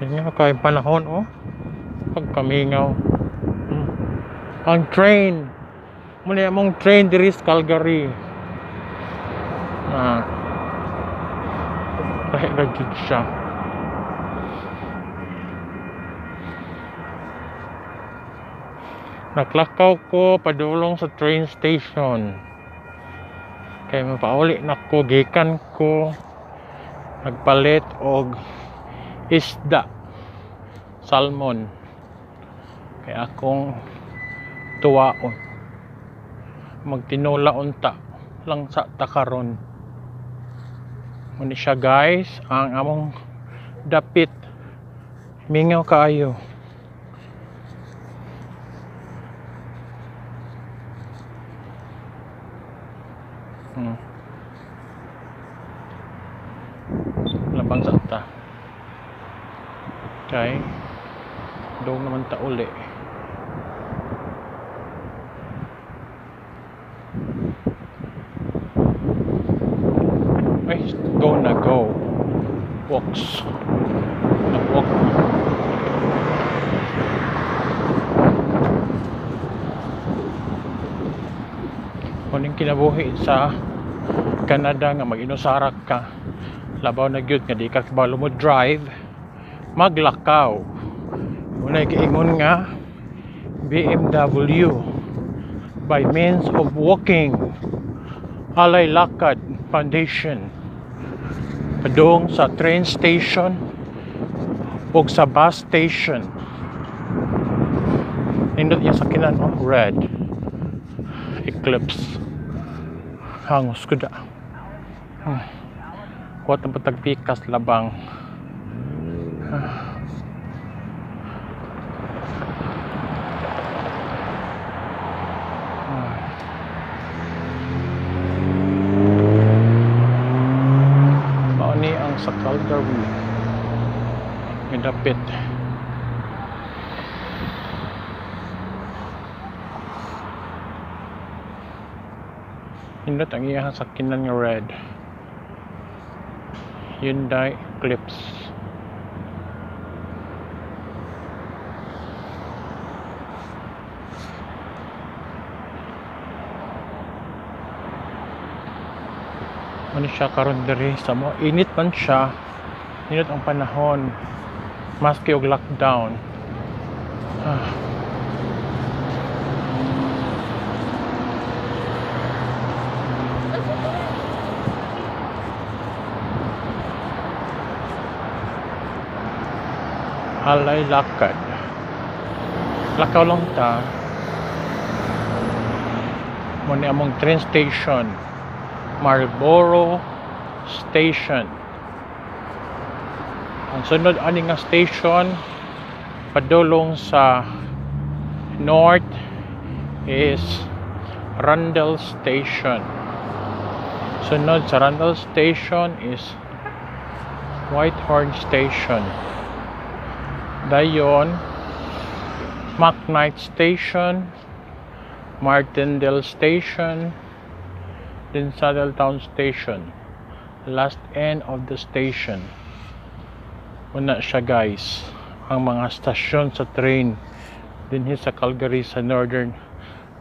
Ganyan kay panahon oh. Pagkamingaw. Ang train. Muna mong train diri sa Calgary. Kahit gagid siya. Naglakaw ko padulong sa train station. Kaya mapauli na ko, gikan ko. Nagpalit og isda. Salmon. Kaya akong tuwaon. Magtinulahon ta lang sa takaron. Muna siya guys, ang among dapit. Mingaw kaayo. Labang sa ta. Okay. Doon naman ta uli. Ay, go na go. Walks. Nag-walk na. Kuning kinabuhi sa Canada nga mag-inusarak ka. Labaw na gyud nga di ka kabalo mo drive, maglakaw. Unay giingon nga BMW by means of walking. Alay lakad foundation. Padung sa train station ug sa bus station. Nindot iya sakinan oh, red. Eclipse. Hangos ko da. Kuwat ang patagpikas labang. Mauni ang sa Calgary. Midapit. Hindot ang iyang sakinan nga red. Hyundai Eclipse. Ano siya karon diri sa mo? Init man siya. Init ang panahon. Maski og lockdown. Alay lakad. Lakaw lang ta. Muna among train station. Marlboro Station. Ang sunod ani nga station padulong sa north is Rundle Station. Sunod sa Rundle Station is Whitehorn Station. Dayon McKnight Station, Martindale Station, then Saddletown Station. Last end of the station. Una siya guys, ang mga stasyon sa train dinhi sa Calgary sa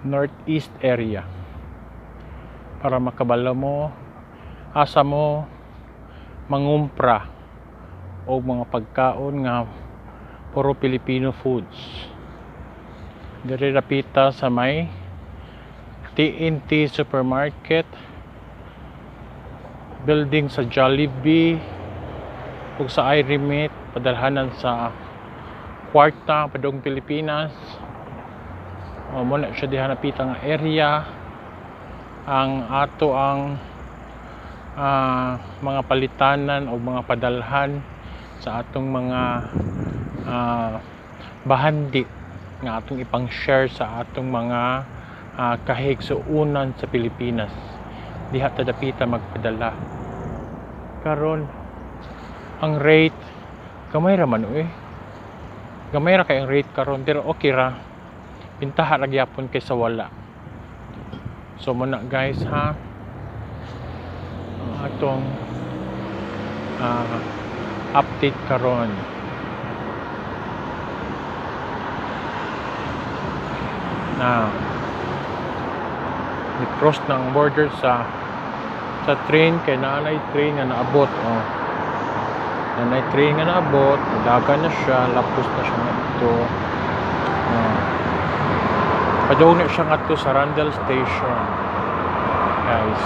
northeast area. Para makabala mo asa mo mangumpra o mga pagkaon nga puro Filipino foods. Diri rapita sa may TNT Supermarket, building sa Jollibee ug sa iRemit, padalhanan sa Kwarta, padung Pilipinas. Muna siya diha napita nga area. Ang ato ang mga palitanan o mga padalhan sa atong mga bahandi nga atong ipang share sa atong mga kahigsuunan sa Pilipinas. Diha ta dapita magpadala. Karon ang rate gamay ra man gamay ra kay ang rate karon, pero okay ra, pintaha ra gyapon kaysa wala. So muna guys ha, atong update karon na ni-cross ng border sa train kay naanay train nga naabot. Naanay train nga naabot, dagan na siya, lapos na siya ngadto. Padung na siya ngadto sa Randall Station. Guys,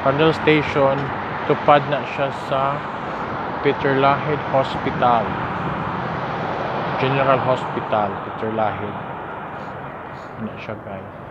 Randall Station, tupad na siya sa Peter Lahid Hospital, General Hospital, Peter Lahid. Ano siya, guys.